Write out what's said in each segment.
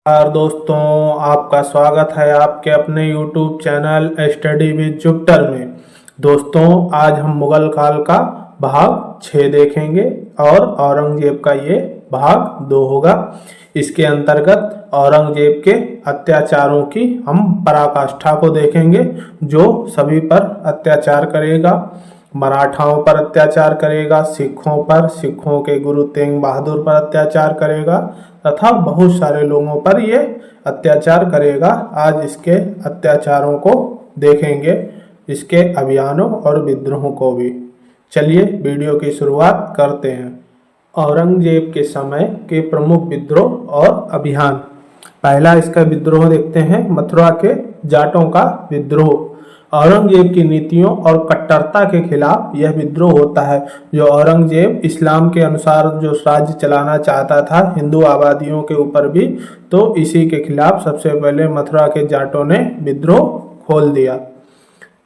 नमस्कार दोस्तों, आपका स्वागत है आपके अपने YouTube channel study with Jupiter में। दोस्तों, आज हम मुगल काल का भाग 6 देखेंगे और औरंगजेब का ये भाग 2 होगा। इसके अंतर्गत औरंगजेब के अत्याचारों की हम पराकाष्ठा को देखेंगे, जो सभी पर अत्याचार करेगा। मराठाओं पर अत्याचार करेगा, सिखों पर, सिखों के गुरु तेग बहादुर पर अत्याचार करेगा तथा बहुत सारे लोगों पर ये अत्याचार करेगा। आज इसके अत्याचारों को देखेंगे, इसके अभियानों और विद्रोहों को भी। चलिए वीडियो की शुरुआत करते हैं। औरंगजेब के समय के प्रमुख विद्रोह और अभियान। पहला इसका विद्रोह देखते हैं, मथुरा के जाटों का विद्रोह। औरंगजेब की नीतियों और कट्टरता के खिलाफ यह विद्रोह होता है। जो औरंगजेब इस्लाम के अनुसार जो राज्य चलाना चाहता था हिंदू आबादियों के ऊपर भी, तो इसी के खिलाफ सबसे पहले मथुरा के जाटों ने विद्रोह खोल दिया।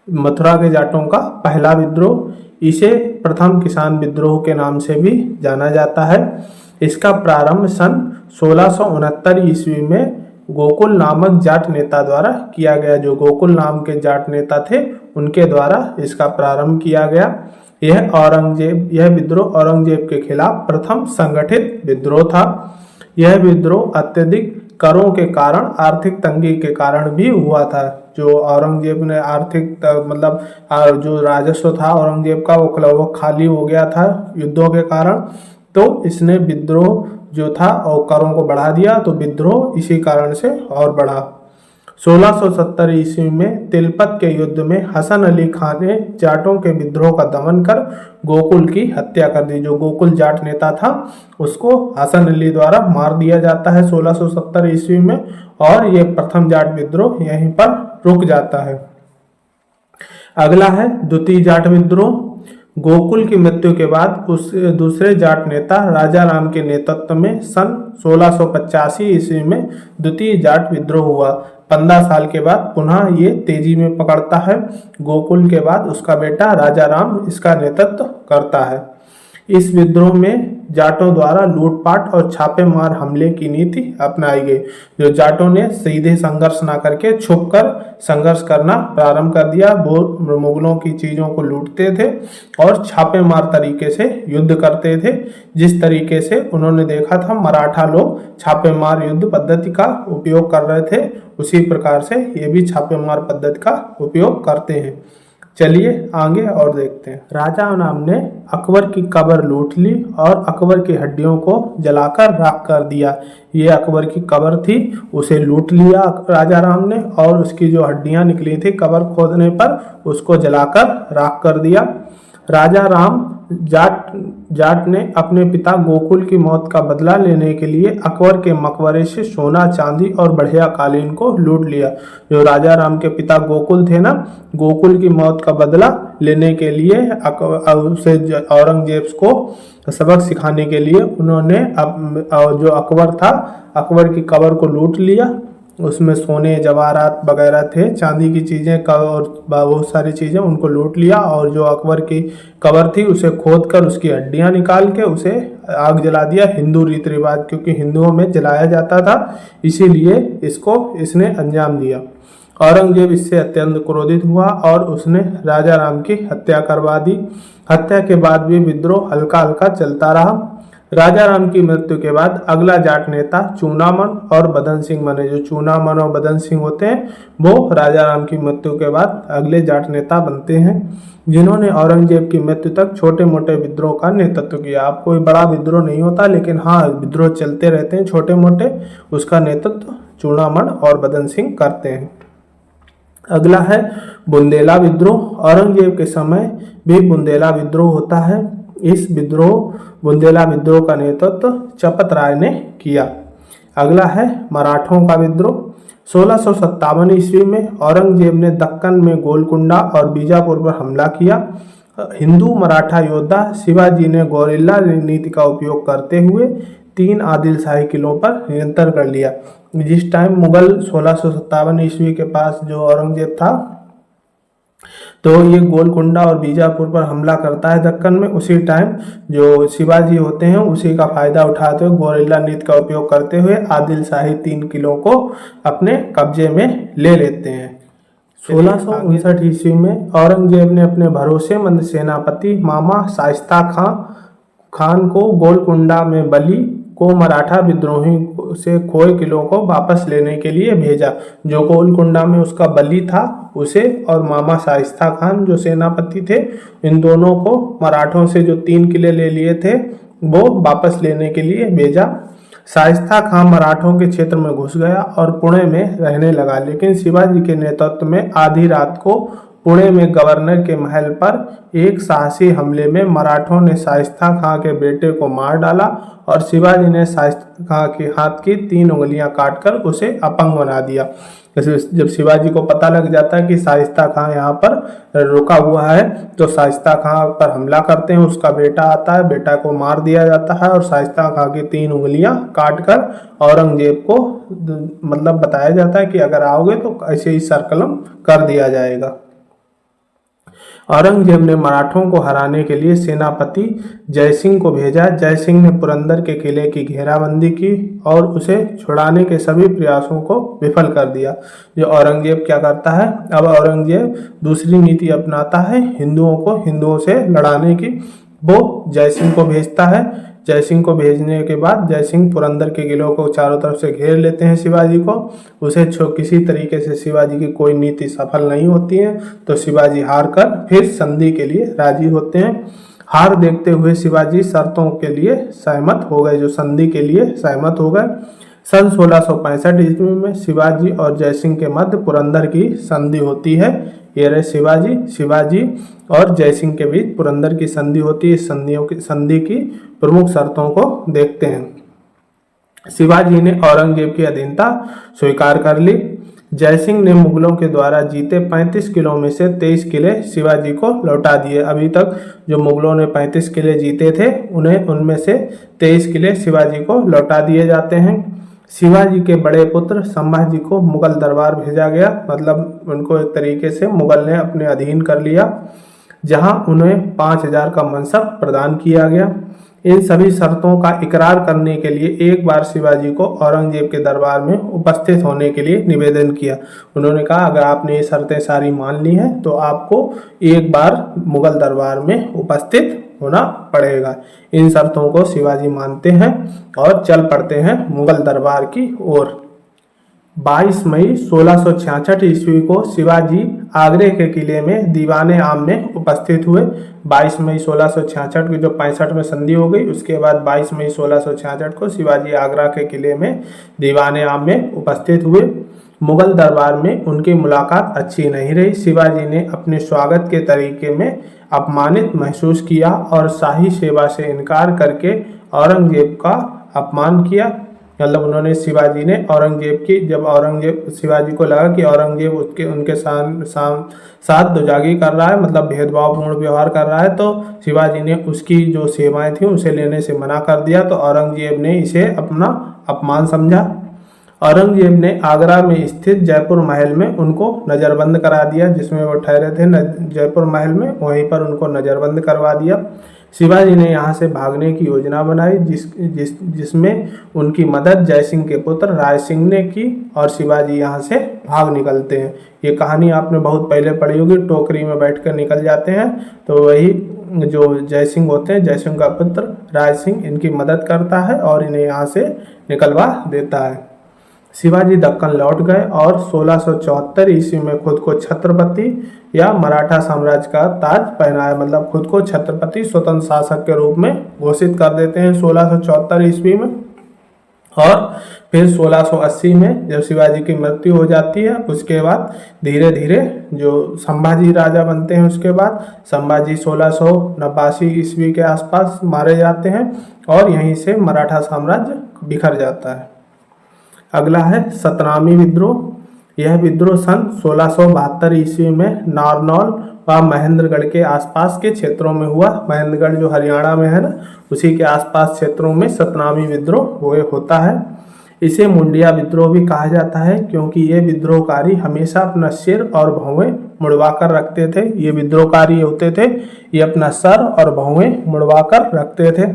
मथुरा के जाटों का पहला विद्रोह, इसे प्रथम किसान विद्रोह के नाम से भी जाना जाता है। इसका प्रारंभ सन 1669 ईस्वी में गोकुल नामक जाट नेता द्वारा किया गया। जो गोकुल नाम के जाट नेता थे उनके द्वारा इसका प्रारंभ किया गया। यह विद्रोह औरंगजेब के खिलाफ प्रथम संगठित विद्रोह था। यह विद्रोह अत्यधिक करों के कारण, आर्थिक तंगी के कारण भी हुआ था। जो औरंगजेब ने आर्थिक जो राजस्व था औरंगजेब का वो खाली हो गया था युद्धों के कारण, तो इसने विद्रोह जो था और करों को बढ़ा दिया, तो विद्रोह इसी कारण से और बढ़ा। 1670 ईस्वी में तिलपत के युद्ध में हसन अली खान ने जाटों के विद्रोह का दमन कर गोकुल की हत्या कर दी। जो गोकुल जाट नेता था उसको हसन अली द्वारा मार दिया जाता है 1670 ईस्वी में, और ये प्रथम जाट विद्रोह यहीं पर रुक जाता है। अगला है द्वितीय जाट विद्रोह। गोकुल की मृत्यु के बाद उस दूसरे जाट नेता राजा राम के नेतृत्व में सन 1685 ईस्वी में द्वितीय जाट विद्रोह हुआ। 15 साल के बाद पुनः ये तेजी में पकड़ता है। गोकुल के बाद उसका बेटा राजा राम इसका नेतृत्व करता है। इस विद्रोह में जाटों द्वारा लूटपाट और छापेमार हमले की नीति अपनाई गई। जो जाटों ने सीधे संघर्ष न करके छुपकर संघर्ष करना प्रारंभ कर दिया। वो मुगलों की चीजों को लूटते थे और छापेमार तरीके से युद्ध करते थे। जिस तरीके से उन्होंने देखा था मराठा लोग छापेमार युद्ध पद्धति का उपयोग कर रहे थे, उसी प्रकार से ये भी छापेमार पद्धति का उपयोग करते हैं। चलिए आगे और देखते हैं। राजा राम ने अकबर की कब्र लूट ली और अकबर की हड्डियों को जलाकर राख कर दिया। ये अकबर की कब्र थी, उसे लूट लिया राजा राम ने, और उसकी जो हड्डियां निकली थी कब्र खोदने पर उसको जलाकर राख कर दिया। राजा राम जाट ने अपने पिता गोकुल की मौत का बदला लेने के लिए अकबर के मकबरे से सोना, चांदी और बढ़िया कालीन को लूट लिया। जो राजा राम के पिता गोकुल थे ना, गोकुल की मौत का बदला लेने के लिए उसे औरंगजेब को सबक सिखाने के लिए उन्होंने जो अकबर था, अकबर की कब्र को लूट लिया। उसमें सोने जवाहरात वगैरह थे, चांदी की चीज़ें और बहुत सारी चीज़ें, उनको लूट लिया। और जो अकबर की कब्र थी उसे खोद कर उसकी हड्डियां निकाल के उसे आग जला दिया। हिंदू रीति रिवाज, क्योंकि हिंदुओं में जलाया जाता था, इसीलिए इसने अंजाम दिया। औरंगजेब इससे अत्यंत क्रोधित हुआ और उसने राजा राम की हत्या करवा दी। हत्या के बाद भी विद्रोह हल्का हल्का चलता रहा। राजा राम की मृत्यु के बाद अगला जाट नेता चूनामन और बदन सिंह बने। जो चूनामन और बदन सिंह होते हैं वो राजा राम की मृत्यु के बाद अगले जाट नेता बनते हैं, जिन्होंने औरंगजेब की मृत्यु तक छोटे मोटे विद्रोह का नेतृत्व किया। अब कोई बड़ा विद्रोह नहीं होता, लेकिन हाँ विद्रोह चलते रहते हैं छोटे मोटे, उसका नेतृत्व चूनामन और बदन सिंह करते हैं। अगला है बुंदेला विद्रोह। औरंगजेब के समय भी बुंदेला विद्रोह होता है। बुंदेला विद्रोह का नेतृत्व चपत राय ने किया। अगला है मराठों का विद्रोह। 1657 ईस्वी में औरंगजेब ने दक्कन में गोलकुंडा और बीजापुर पर हमला किया। हिंदू मराठा योद्धा शिवाजी ने गोरिल्ला रणनीति का उपयोग करते हुए 3 आदिलशाही किलों पर नियंत्रण कर लिया। जिस टाइम मुगल 1657 ईस्वी के पास जो औरंगजेब था, तो ये गोलकुंडा और बीजापुर पर हमला करता है दक्कन में। उसी टाइम जो शिवाजी होते हैं उसी का फायदा उठाते हुए गोरिल्ला नीति का उपयोग करते हुए आदिल शाही 3 किलों को अपने कब्जे में ले लेते हैं। 1659 ईस्वी में औरंगजेब ने अपने भरोसेमंद सेनापति मामा शाइस्ता खान को गोलकुंडा में बली को मराठा विद्रोही से खोए किलों को वापस लेने के लिए भेजा। जो गोलकुंडा में उसका बली था उसे और मामा शाइस्ता खान जो सेनापति थे, इन दोनों को मराठों से जो 3 किले ले लिए थे वो वापस लेने के लिए भेजा। शाइस्ता खान मराठों के क्षेत्र में घुस गया और पुणे में रहने लगा, लेकिन शिवाजी के नेतृत्व में आधी रात को पुणे में गवर्नर के महल पर एक साहसी हमले में मराठों ने शाइस्ता खान के बेटे को मार डाला और शिवाजी ने शाइस्ता खान के हाथ की 3 उंगलियां काटकर उसे अपंग बना दिया। जब शिवाजी को पता लग जाता है कि शाइस्ता खान यहाँ पर रुका हुआ है तो शाइस्ता खान पर हमला करते हैं। उसका बेटा आता है, बेटा को मार दिया जाता है और शाइस्ता खान की 3 उंगलियां काटकर औरंगजेब को मतलब बताया जाता है कि अगर आओगे तो ऐसे ही सरकलम कर दिया जाएगा। औरंगजेब ने मराठों को हराने के लिए सेनापति जयसिंह को भेजा। जयसिंह ने पुरंदर के किले की घेराबंदी की और उसे छुड़ाने के सभी प्रयासों को विफल कर दिया। जो औरंगजेब क्या करता है, अब औरंगजेब दूसरी नीति अपनाता है हिंदुओं को हिंदुओं से लड़ाने की। वो जयसिंह को भेजता है। जयसिंह को भेजने के बाद जयसिंह पुरंदर के किलों को चारों तरफ से घेर लेते हैं शिवाजी को। उसे किसी तरीके से शिवाजी की कोई नीति सफल नहीं होती है तो शिवाजी हार कर फिर संधि के लिए राजी होते हैं। हार देखते हुए शिवाजी शर्तों के लिए सहमत हो गए, जो संधि के लिए सहमत हो गए। सन 1665 ईस्वी में शिवाजी और जयसिंह के मध्य पुरंदर की संधि होती है। ये रहे शिवाजी और जयसिंह के बीच पुरंदर की संधि होती है। संधि की प्रमुख शर्तों को देखते हैं। शिवाजी ने औरंगजेब की अधीनता स्वीकार कर ली। जयसिंह ने मुगलों के द्वारा जीते 35 किलों में से 23 किले शिवाजी को लौटा दिए। अभी तक जो मुगलों ने 35 किले जीते थे उन्हें उनमें से 23 किले शिवाजी को लौटा दिए जाते हैं। शिवाजी के बड़े पुत्र संभाजी को मुगल दरबार भेजा गया, मतलब उनको एक तरीके से मुगल ने अपने अधीन कर लिया, जहां उन्हें 5000 का मनसब प्रदान किया गया। इन सभी शर्तों का इकरार करने के लिए एक बार शिवाजी को औरंगजेब के दरबार में उपस्थित होने के लिए निवेदन किया। उन्होंने कहा अगर आपने ये शर्तें सारी मान ली हैं तो आपको एक बार मुगल दरबार में उपस्थित होना पड़ेगा। इन शर्तों को शिवाजी मानते हैं और चल पड़ते हैं मुगल दरबार की ओर। 22 मई 1666 ईस्वी को शिवाजी आगरे के किले में दीवाने आम में उपस्थित हुए। 22 मई 1666 की जो 65 में संधि हो गई, उसके बाद 22 मई 1666 को शिवाजी आगरा के किले में दीवाने आम में उपस्थित हुए। मुगल दरबार में उनकी मुलाकात अच्छी नहीं रही। शिवाजी ने अपने स्वागत के तरीके में अपमानित महसूस किया और शाही सेवा से इनकार करके औरंगजेब का अपमान किया। मतलब उन्होंने शिवाजी ने औरंगजेब की, जब औरंगजेब शिवाजी को लगा कि औरंगजेब उनके साथ दुजागी कर रहा है, मतलब भेदभावपूर्ण व्यवहार कर रहा है, तो शिवाजी ने उसकी जो सेवाएं थी उसे लेने से मना कर दिया। तो औरंगजेब ने इसे अपना अपमान समझा। औरंगजेब ने आगरा में स्थित जयपुर महल में उनको नज़रबंद करा दिया, जिसमें वो ठहरे थे जयपुर महल में, वहीं पर उनको नज़रबंद करवा दिया। शिवाजी ने यहाँ से भागने की योजना बनाई जिसमें उनकी मदद जयसिंह के पुत्र राय सिंह ने की और शिवाजी यहाँ से भाग निकलते हैं। ये कहानी आपने बहुत पहले पढ़ी होगी, टोकरी में बैठकर निकल जाते हैं। तो वही जो जयसिंह होते हैं, जयसिंह का पुत्र राय सिंह इनकी मदद करता है और इन्हें यहाँ से निकलवा देता है। शिवाजी दक्कन लौट गए और 1674 ईस्वी में खुद को छत्रपति या मराठा साम्राज्य का ताज पहनाया, मतलब खुद को छत्रपति स्वतंत्र शासक के रूप में घोषित कर देते हैं 1674 ईस्वी में। और फिर 1680 में जब शिवाजी की मृत्यु हो जाती है, उसके बाद धीरे धीरे जो संभाजी राजा बनते हैं, उसके बाद संभाजी 1689 ईस्वी के आसपास मारे जाते हैं और यहीं से मराठा साम्राज्य बिखर जाता है। अगला है सतनामी विद्रोह। यह विद्रोह सन 1672 ईस्वी में नारनौल व महेंद्रगढ़ के आसपास के क्षेत्रों में हुआ। महेंद्रगढ़ जो हरियाणा में है ना, उसी के आसपास क्षेत्रों में सतनामी विद्रोह होता है। इसे मुंडिया विद्रोह भी कहा जाता है क्योंकि ये विद्रोहकारी हमेशा अपना सिर और भौहें मुड़वा कर रखते थे। ये विद्रोहकारी होते थे, ये अपना सर और भौहें मुड़वा कर रखते थे।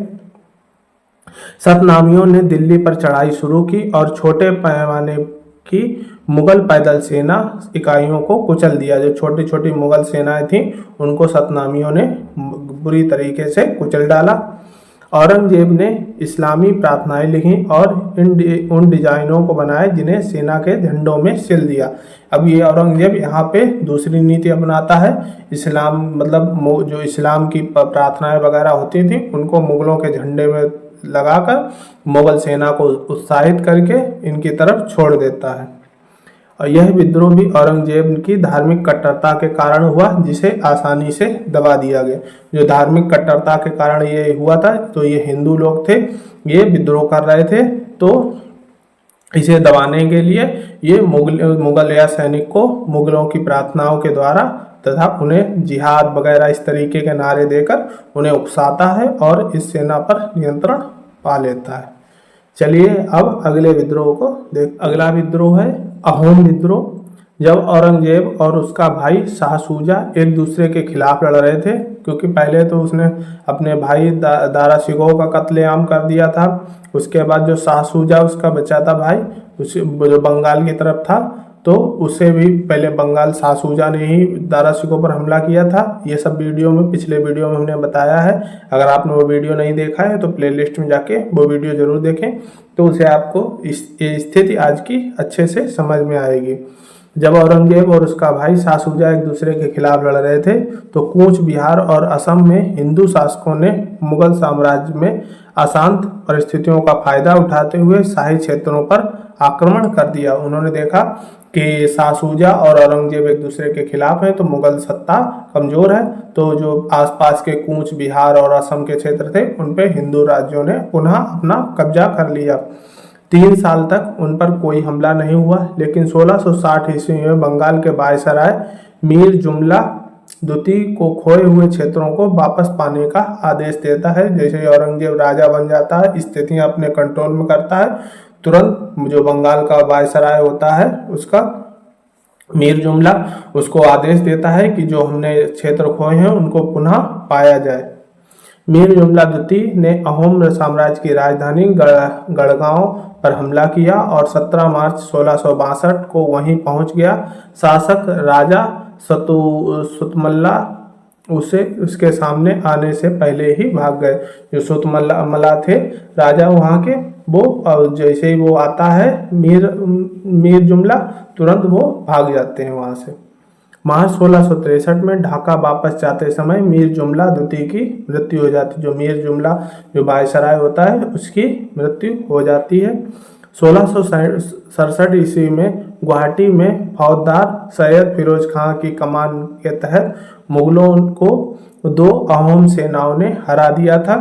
सतनामियों ने दिल्ली पर चढ़ाई शुरू की और छोटे पैमाने की मुगल पैदल सेना इकाइयों को कुचल दिया। जो छोटी छोटी मुगल सेनाएं थीं उनको सतनामियों ने बुरी तरीके से कुचल डाला। औरंगजेब ने इस्लामी प्रार्थनाएं लिखी और उन डिजाइनों को बनाए जिन्हें सेना के झंडों में सिल दिया। अब ये औरंगजेब यहाँ पे दूसरी नीति अपनाता है। इस्लाम मतलब जो इस्लाम की प्रार्थनाएं वगैरह होती थी उनको मुगलों के झंडे में लगाकर मुगल सेना को उत्साहित करके इनकी तरफ छोड़ देता है। और यह विद्रोह भी औरंगजेब की धार्मिक कट्टरता के कारण हुआ, जिसे आसानी से दबा दिया गया। जो धार्मिक कट्टरता के कारण ये हुआ था, तो ये हिंदू लोग थे, ये विद्रोह कर रहे थे, तो इसे दबाने के लिए ये मुगल या सैनिक को मुगलों की प्रार्थनाओं के द्वारा तथा उन्हें जिहाद वगैरह इस तरीके के नारे देकर उन्हें उकसाता है और इस सेना पर नियंत्रण पा लेता है। चलिए अब अगले विद्रोह को देख। अगला विद्रोह है अहोम विद्रोह। जब औरंगजेब और उसका भाई शाह सूजा एक दूसरे के खिलाफ लड़ रहे थे, क्योंकि पहले तो उसने अपने भाई दारा शिकोह का कत्लेआम कर दिया था। उसके बाद जो शाह सूजा उसका बचा था भाई, जो बंगाल की तरफ था, तो उसे भी पहले बंगाल शाह सूजा ने ही दारा शिकोह पर हमला किया था। ये सब पिछले वीडियो में हमने बताया है। अगर आपने वो वीडियो नहीं देखा है तो प्लेलिस्ट में जाके वो वीडियो जरूर देखें, तो उसे आपको ये स्थिति आज की अच्छे से समझ में आएगी। जब औरंगजेब और उसका भाई शाह सूजा एक दूसरे के खिलाफ लड़ रहे थे, तो कूच बिहार और असम में हिंदू शासकों ने मुगल साम्राज्य में अशांत परिस्थितियों का फायदा उठाते हुए शाही क्षेत्रों पर आक्रमण कर दिया। उन्होंने देखा कि शाह सूजा और औरंगजेब एक दूसरे के खिलाफ हैं, तो मुगल सत्ता कमजोर है, तो जो आसपास के कूच बिहार और असम के क्षेत्र थे उन पे हिंदू राज्यों ने पुनः अपना कब्जा कर लिया। 3 साल तक उन पर कोई हमला नहीं हुआ, लेकिन 1660 ईस्वी में बंगाल के वायसराय मीर जुमला द्वितीय को खोए हुए क्षेत्रों को वापस पाने का आदेश देता है। जैसे ही औरंगजेब राजा बन जाता है, स्थितियां अपने कंट्रोल में करता है, तुरंत जो बंगाल का वायसराय होता है उसका मीर जुमला उसको आदेश देता है कि जो हमने क्षेत्र खोए हैं उनको पुनः पाया जाए। मीर जुमला द्वितीय ने अहोम साम्राज्य की राजधानी गढ़गांव पर हमला किया और 17 मार्च 1662 को वहीं पहुंच गया। शासक राजा सुतमल्ला उसके सामने आने से पहले ही भाग गए। जो सुतमल्ला थे राजा वहां के, वो जैसे ही वो आता है मीर जुमला, तुरंत वो भाग जाते हैं वहां से। मार्च 1663 में ढाका वापस जाते समय मीर जुमला द्वितीय की मृत्यु हो जाती है। जो मीर जुमला जो वायसराय होता है उसकी मृत्यु हो जाती है। 1667 ईस्वी में गुवाहाटी में फौजदार सैयद फिरोज खां की कमान के तहत मुगलों को 2 अहोम सेनाओं ने हरा दिया था।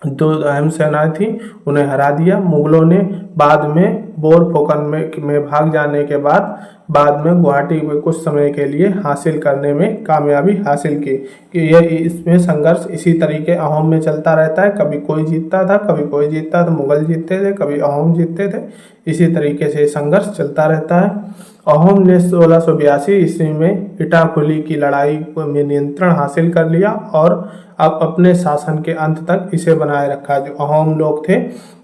2 अहम सेनाएं थी, उन्हें हरा दिया। मुगलों ने बाद में बोरफुकन में भाग जाने के बाद में गुवाहाटी में कुछ समय के लिए हासिल करने में कामयाबी हासिल की। कि ये इसमें संघर्ष इसी तरीके अहोम में चलता रहता है, कभी कोई जीतता था, कभी कोई जीतता था, मुगल जीतते थे, कभी अहोम जीतते थे, इसी तरीके से संघर्ष चलता रहता है। अहोम ने 1682 ईस्वी में इटाखुली की लड़ाई में नियंत्रण हासिल कर लिया और अब अपने शासन के अंत तक इसे बनाए रखा। जो अहोम लोग थे,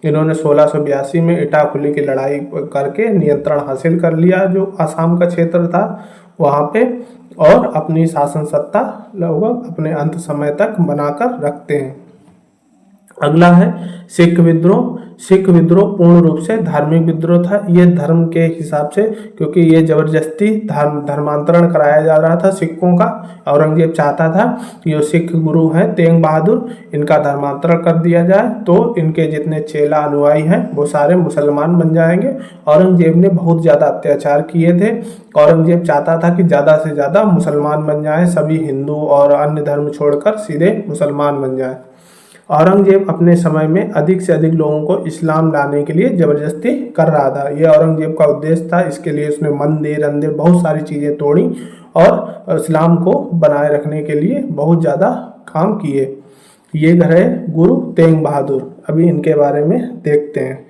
इन्होंने 1682 में इटाखुली की लड़ाई करके नियंत्रण हासिल कर लिया जो आसाम का क्षेत्र था वहाँ पे, और अपनी शासन सत्ता लगभग अपने अंत समय तक बनाकर रखते हैं। अगला है सिख विद्रोह। सिख विद्रोह पूर्ण रूप से धार्मिक विद्रोह था। ये धर्म के हिसाब से, क्योंकि ये जबरदस्ती धर्मांतरण कराया जा रहा था सिखों का। औरंगजेब चाहता था कि जो सिख गुरु हैं तेंग बहादुर, इनका धर्मांतरण कर दिया जाए तो इनके जितने चेला अनुयायी हैं वो सारे मुसलमान बन जाएंगे। औरंगजेब ने बहुत ज़्यादा अत्याचार किए थे। औरंगजेब चाहता था कि ज़्यादा से ज़्यादा मुसलमान बन जाएं, सभी हिंदू और अन्य धर्म छोड़कर सीधे मुसलमान बन जाएं। औरंगजेब अपने समय में अधिक से अधिक लोगों को इस्लाम लाने के लिए जबरदस्ती कर रहा था। यह औरंगजेब का उद्देश्य था। इसके लिए उसने मंदिर बहुत सारी चीज़ें तोड़ी और इस्लाम को बनाए रखने के लिए बहुत ज़्यादा काम किए। ये रहे गुरु तेंग बहादुर। अभी इनके बारे में देखते हैं।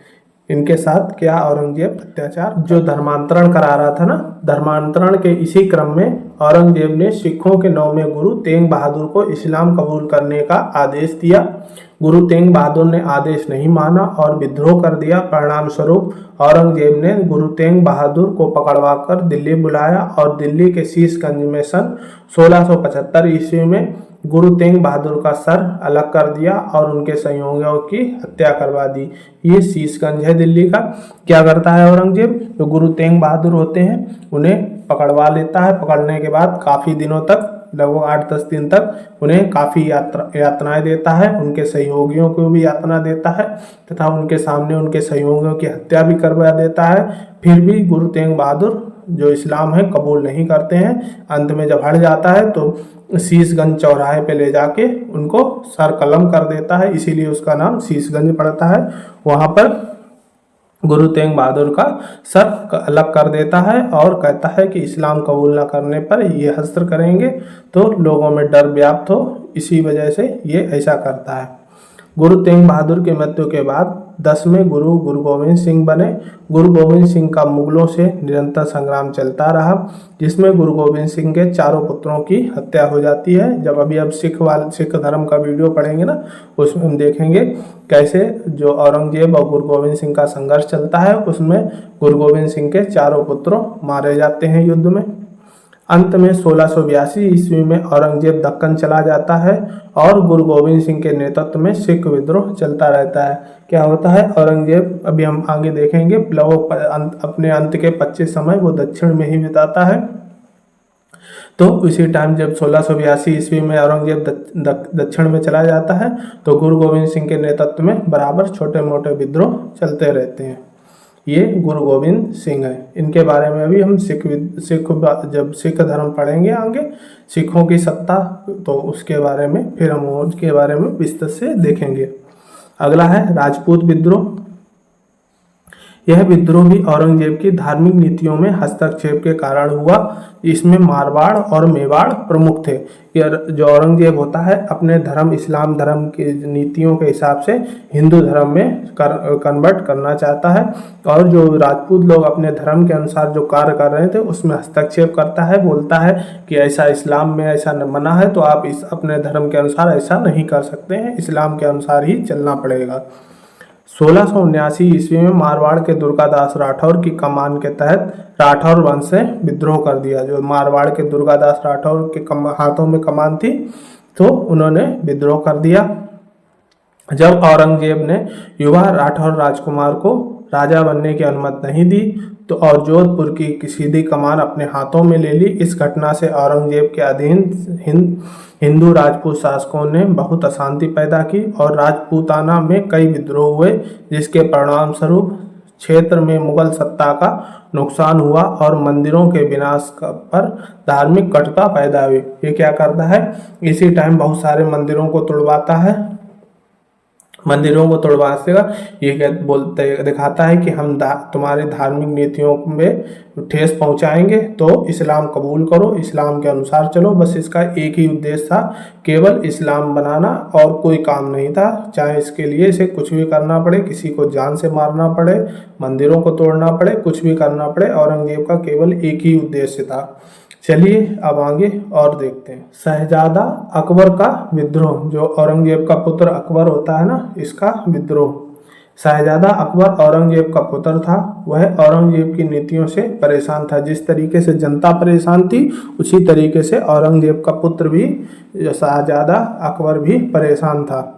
इनके साथ क्या औरंगजेब अत्याचार जो धर्मांतरण करा रहा था ना, धर्मांतरण के इसी क्रम में औरंगजेब ने सिखों के 9वें गुरु तेग बहादुर को इस्लाम कबूल करने का आदेश दिया। गुरु तेग बहादुर ने आदेश नहीं माना और विद्रोह कर दिया। परिणाम स्वरूप औरंगजेब ने गुरु तेग बहादुर को पकड़वाकर दिल्ली बुलाया और दिल्ली के शीशगंज में सन 1675 ईस्वी में गुरु तेग बहादुर का सर अलग कर दिया और उनके सहयोगियों की हत्या करवा दी। ये शीशगंज है दिल्ली का। क्या करता है औरंगजेब, जो गुरु तेग बहादुर होते हैं उन्हें पकड़वा लेता है। पकड़ने के बाद काफी दिनों तक, लगभग 8-10 दिन तक उन्हें काफी यातनाएं देता है, उनके सहयोगियों को भी यातना देता है तथा उनके सामने उनके सहयोगियों की हत्या भी करवा देता है। फिर भी गुरु तेग बहादुर जो इस्लाम है कबूल नहीं करते हैं। अंत में जब हट जाता है तो शीशगंज चौराहे पे ले जाके उनको सर कलम कर देता है, इसीलिए उसका नाम शीशगंज पड़ता है। वहां पर गुरु तेग बहादुर का सर अलग कर देता है और कहता है कि इस्लाम कबूल न करने पर ये हस्त्र करेंगे तो लोगों में डर व्याप्त हो, इसी वजह से ये ऐसा करता है। गुरु तेग बहादुर की मृत्यु के बाद 10वें गुरु गुरु गोविंद सिंह बने। गुरु गोविंद सिंह का मुगलों से निरंतर संग्राम चलता रहा, जिसमें गुरु गोविंद सिंह के चारों पुत्रों की हत्या हो जाती है। जब अब सिख धर्म का वीडियो पढ़ेंगे ना, उसमें हम देखेंगे कैसे जो औरंगजेब और गुरु गोविंद सिंह का संघर्ष चलता है, उसमें गुरु गोविंद सिंह के चारों पुत्रों मारे जाते हैं युद्ध में। अंत में 1682 ईस्वी में औरंगजेब दक्कन चला जाता है और गुरु गोविंद सिंह के नेतृत्व में सिख विद्रोह चलता रहता है। क्या होता है, औरंगजेब अभी हम आगे देखेंगे, अपने अंत के 25 समय वो दक्षिण में ही बिताता है। तो उसी टाइम जब 1682 ईस्वी में औरंगजेब दक्षिण में चला जाता है तो गुरु गोविंद सिंह के नेतृत्व में बराबर छोटे मोटे विद्रोह चलते रहते हैं। ये गुरु गोविंद सिंह है। इनके बारे में भी हम जब सिख धर्म पढ़ेंगे आगे, सिखों की सत्ता, तो उसके बारे में फिर हम उसके बारे में विस्तार से देखेंगे। अगला है राजपूत विद्रोह। यह विद्रोह भी औरंगजेब की धार्मिक नीतियों में हस्तक्षेप के कारण हुआ। इसमें मारवाड़ और मेवाड़ प्रमुख थे। जो औरंगजेब होता है अपने धर्म इस्लाम धर्म की नीतियों के हिसाब से हिंदू धर्म में कन्वर्ट करना चाहता है और जो राजपूत लोग अपने धर्म के अनुसार जो कार्य कर रहे थे उसमें हस्तक्षेप करता है, बोलता है कि ऐसा इस्लाम में ऐसा मना है तो आप इस अपने धर्म के अनुसार ऐसा नहीं कर सकते हैं, इस्लाम के अनुसार ही चलना पड़ेगा। 1679 ईस्वी में मारवाड़ के दुर्गादास राठौर की कमान के तहत राठौर वंश ने विद्रोह कर दिया। जो मारवाड़ के दुर्गादास राठौर के हाथों में कमान थी तो उन्होंने विद्रोह कर दिया। जब औरंगजेब ने युवा राठौर राजकुमार को राजा बनने की अनुमति नहीं दी तो और जोधपुर की सीधी कमान अपने हाथों में ले ली। इस घटना से औरंगजेब के अधीन हिंदू राजपूत शासकों ने बहुत अशांति पैदा की और राजपूताना में कई विद्रोह हुए, जिसके परिणाम स्वरूप क्षेत्र में मुगल सत्ता का नुकसान हुआ और मंदिरों के विनाश पर धार्मिक कटुता पैदा हुई। ये क्या करता है, इसी टाइम बहुत सारे मंदिरों को तोड़वाता है। मंदिरों को तोड़वाने का ये दिखाता है कि हम तुम्हारी धार्मिक नीतियों में ठेस पहुंचाएंगे तो इस्लाम कबूल करो, इस्लाम के अनुसार चलो। बस इसका एक ही उद्देश्य था, केवल इस्लाम बनाना और कोई काम नहीं था। चाहे इसके लिए इसे कुछ भी करना पड़े, किसी को जान से मारना पड़े, मंदिरों को तोड़ना पड़े, कुछ भी करना पड़े, औरंगजेब का केवल एक ही उद्देश्य था। चलिए अब आगे और देखते हैं। शहजादा अकबर का विद्रोह। जो औरंगजेब का पुत्र अकबर होता है ना, इसका विद्रोह। शहजादा अकबर औरंगजेब का पुत्र था। वह औरंगजेब की नीतियों से परेशान था। जिस तरीके से जनता परेशान थी उसी तरीके से औरंगजेब का पुत्र भी शहजादा अकबर भी परेशान था।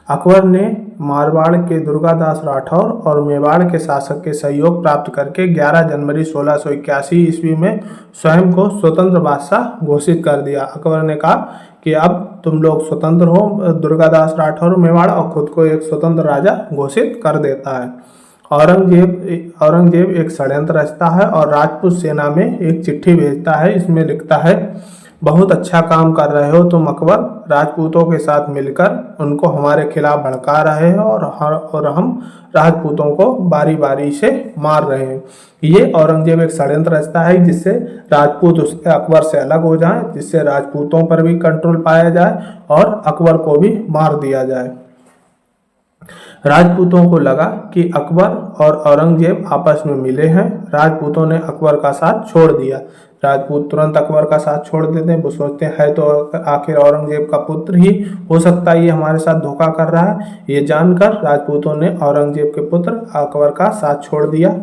अकबर ने मारवाड़ के दुर्गादास राठौर और मेवाड़ के शासक के सहयोग प्राप्त करके 11 जनवरी 1681 ईस्वी में स्वयं को स्वतंत्र बादशाह घोषित कर दिया। अकबर ने कहा कि अब तुम लोग स्वतंत्र हो, दुर्गादास राठौर मेवाड़, और खुद को एक स्वतंत्र राजा घोषित कर देता है। औरंगजेब एक षड्यंत्र रचता है और राजपूत सेना में एक चिट्ठी भेजता है। इसमें लिखता है, बहुत अच्छा काम कर रहे हो तुम अकबर, राजपूतों के साथ मिलकर उनको हमारे खिलाफ भड़का रहे हैं और हम राजपूतों को बारी बारी से मार रहे हैं। ये औरंगजेब एक षड्यंत्र रचता है जिससे राजपूत उसके अकबर से अलग हो जाएं, जिससे राजपूतों पर भी कंट्रोल पाया जाए और अकबर को भी मार दिया जाए। राजपूतों को लगा कि अकबर और औरंगजेब आपस में मिले हैं। राजपूतों ने अकबर का साथ छोड़ दिया। राजपूत तुरंत अकबर का साथ छोड़ देते हैं। वो सोचते हैं है तो आखिर औरंगजेब का पुत्र ही, हो सकता है ये हमारे साथ धोखा कर रहा है। ये जानकर राजपूतों ने औरंगजेब के पुत्र अकबर का साथ छोड़ दिया।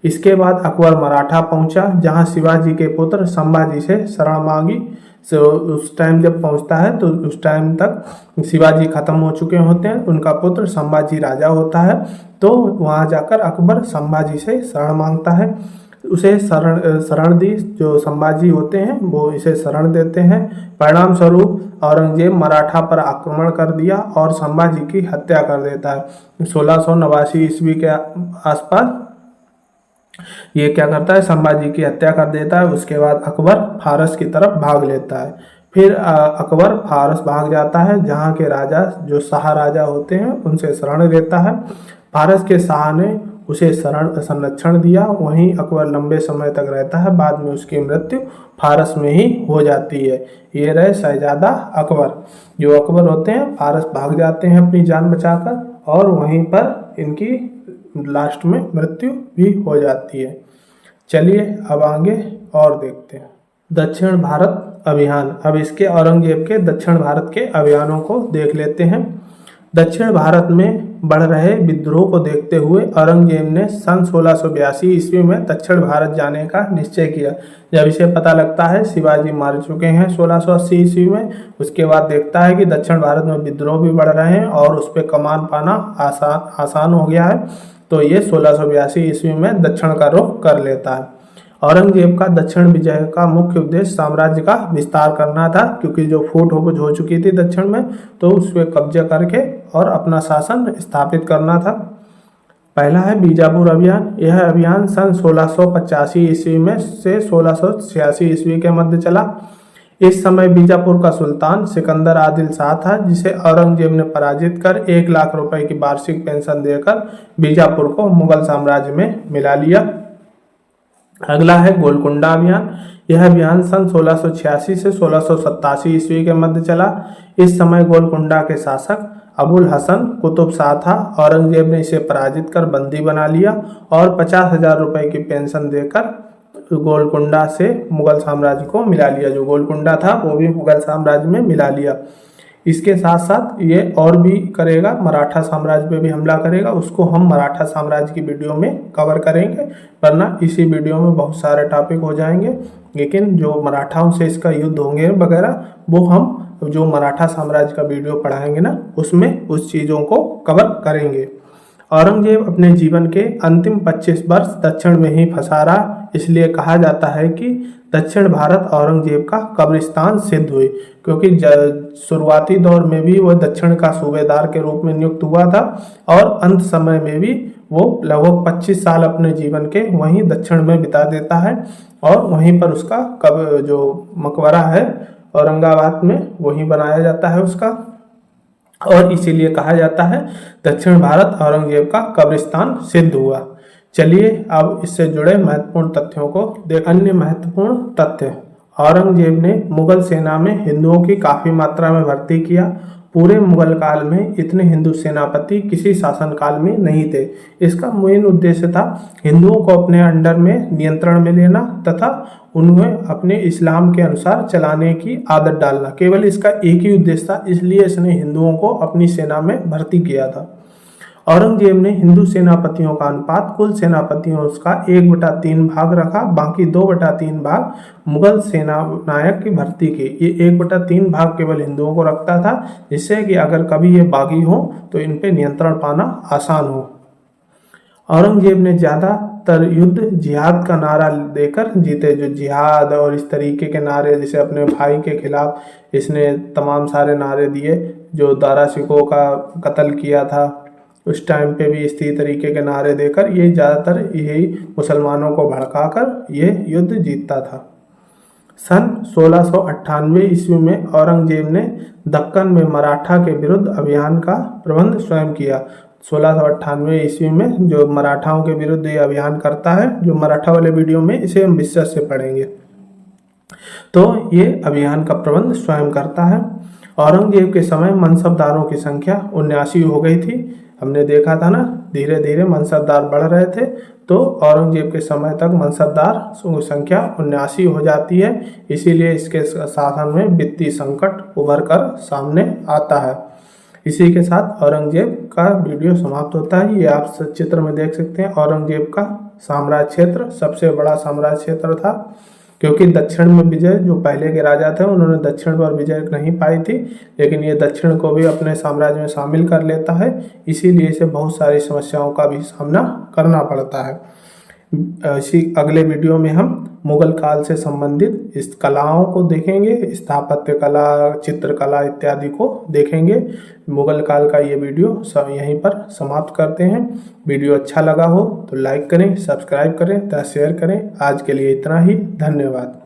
इसके बाद अकबर मराठा पहुंचा, जहां शिवाजी के पुत्र संभाजी से शरण मांगी। तो उस टाइम जब पहुंचता है तो उस टाइम तक शिवाजी खत्म हो चुके होते हैं, उनका पुत्र संभाजी राजा होता है। तो वहां जाकर अकबर संभाजी से शरण मांगता है। उसे शरण दी, जो संभाजी होते हैं वो इसे शरण देते हैं। परिणाम स्वरूप औरंगजेब मराठा पर आक्रमण कर दिया और संभाजी की हत्या कर देता है। 1689 ईस्वी के आसपास ये क्या करता है, संभाजी की हत्या कर देता है। उसके बाद अकबर फारस की तरफ भाग लेता है। फिर अकबर फारस भाग जाता है, जहाँ के राजा जो शाह राजा होते हैं उनसे शरण लेता है। फारस के शाह ने उसे संरक्षण दिया, वहीं अकबर लंबे समय तक रहता है। बाद में उसकी मृत्यु फारस में ही हो जाती है। ये रहे शहजादा अकबर। जो अकबर होते हैं फारस भाग जाते हैं अपनी जान बचाकर, और वहीं पर इनकी लास्ट में मृत्यु भी हो जाती है। चलिए अब आगे और देखते हैं दक्षिण भारत अभियान। अब इसके औरंगजेब के दक्षिण भारत के अभियानों को देख लेते हैं। दक्षिण भारत में बढ़ रहे विद्रोह को देखते हुए औरंगजेब ने सन 1682 ईस्वी में दक्षिण भारत जाने का निश्चय किया। जब इसे पता लगता है शिवाजी मार चुके हैं 1680 ईस्वी में, उसके बाद देखता है कि दक्षिण भारत में विद्रोह भी बढ़ रहे हैं और उस पर कमान पाना आसान हो गया है। तो ये 1682 ईस्वी में दक्षिण का रुख कर लेता है। औरंगजेब का दक्षिण विजय का मुख्य उद्देश्य साम्राज्य का विस्तार करना था, क्योंकि जो फूट हो चुकी थी दक्षिण में, तो उस पर कब्जा करके और अपना शासन स्थापित करना था। पहला है बीजापुर अभियान। यह अभियान सन 1685 ईस्वी में से 1686 ईस्वी के मध्य चला। इस समय बीजापुर का सुल्तान सिकंदर आदिल शाह था, जिसे औरंगजेब ने पराजित कर 1 लाख रुपए की वार्षिक पेंशन देकर बीजापुर को मुगल साम्राज्य में मिला लिया। अगला है गोलकुंडा अभियान। यह अभियान सन 1686 से 1687 ईस्वी के मध्य चला। इस समय गोलकुंडा के शासक अबुल हसन कुतुब शाह था। औरंगजेब ने इसे पराजित कर बंदी बना लिया और 50,000 रुपए की पेंशन देकर गोलकुंडा से मुगल साम्राज्य को मिला लिया। जो गोलकुंडा था वो भी मुगल साम्राज्य में मिला लिया। इसके साथ साथ ये और भी करेगा, मराठा साम्राज्य पे भी हमला करेगा। उसको हम मराठा साम्राज्य की वीडियो में कवर करेंगे, वरना इसी वीडियो में बहुत सारे टॉपिक हो जाएंगे। लेकिन जो मराठाओं से इसका युद्ध होंगे वगैरह, वो हम जो मराठा साम्राज्य का वीडियो पढ़ाएंगे ना, उसमें उस चीज़ों को कवर करेंगे। औरंगजेब अपने जीवन के अंतिम 25 वर्ष दक्षिण में ही फंसा रहा। इसलिए कहा जाता है कि दक्षिण भारत औरंगजेब का कब्रिस्तान सिद्ध हुई, क्योंकि शुरुआती दौर में भी वह दक्षिण का सूबेदार के रूप में नियुक्त हुआ था और अंत समय में भी वो लगभग 25 साल अपने जीवन के वहीं दक्षिण में बिता देता है। और वहीं पर उसका जो मकबरा है औरंगाबाद में, वहीं बनाया जाता है उसका, और इसीलिए कहा जाता है दक्षिण भारत औरंगजेब का कब्रिस्तान सिद्ध हुआ। चलिए अब इससे जुड़े महत्वपूर्ण तथ्यों को देख। अन्य महत्वपूर्ण तथ्य, औरंगजेब ने मुगल सेना में हिंदुओं की काफी मात्रा में भर्ती किया। पूरे मुगल काल में इतने हिंदू सेनापति किसी शासन काल में नहीं थे। इसका मेन उद्देश्य था हिंदुओं को अपने अंडर में नियंत्रण में लेना तथा उन्हें अपने इस्लाम के अनुसार चलाने की आदत डालना। केवल इसका एक ही उद्देश्य था, इसलिए इसने हिंदुओं को अपनी सेना में भर्ती किया था। औरंगजेब ने हिंदू सेनापतियों का अनुपात कुल सेनापतियों का 1/3 भाग रखा, बाकी 2/3 भाग मुगल सेना नायक की भर्ती की। ये 1/3 भाग केवल हिंदुओं को रखता था, जिससे कि अगर कभी ये बागी हो तो इन पे नियंत्रण पाना आसान हो। औरंगजेब ने ज़्यादातर युद्ध जिहाद का नारा देकर जीते। जो जिहाद और इस तरीके के नारे, जैसे अपने भाई के खिलाफ इसने तमाम सारे नारे दिए, जो दारा सिकों का कत्ल किया था उस टाइम पे भी इसी तरीके के नारे देकर ये ज़्यादातर यही मुसलमानों को भड़काकर ये युद्ध जीतता था। सन 1698 ईस्वी में औरंगजेब ने दक्कन में मराठा के विरुद्ध अभियान का प्रबंध स्वयं किया। 1698 ईस्वी में जो मराठाओं के विरुद्ध ये अभियान करता है, जो मराठा वाले वीडियो में इसे हम विस्तार से पढ़ेंगे, तो ये अभियान का प्रबंध स्वयं करता है। औरंगजेब के समय मनसबदारों की संख्या 79 हो गई थी। हमने देखा था ना, धीरे धीरे मनसबदार बढ़ रहे थे, तो औरंगजेब के समय तक मनसबदार संख्या 79 हो जाती है। इसीलिए इसके शासन में वित्तीय संकट उभर कर सामने आता है। इसी के साथ औरंगजेब का वीडियो समाप्त होता है। ये आप चित्र में देख सकते हैं, औरंगजेब का साम्राज्य क्षेत्र सबसे बड़ा साम्राज्य क्षेत्र था, क्योंकि दक्षिण में विजय, जो पहले के राजा थे उन्होंने दक्षिण पर विजय नहीं पाई थी, लेकिन ये दक्षिण को भी अपने साम्राज्य में शामिल कर लेता है। इसीलिए इसे बहुत सारी समस्याओं का भी सामना करना पड़ता है। इसी अगले वीडियो में हम मुगल काल से संबंधित इस कलाओं को देखेंगे, स्थापत्य कला, चित्रकला इत्यादि को देखेंगे। मुगल काल का ये वीडियो सब यहीं पर समाप्त करते हैं। वीडियो अच्छा लगा हो तो लाइक करें, सब्सक्राइब करें तथा शेयर करें। आज के लिए इतना ही, धन्यवाद।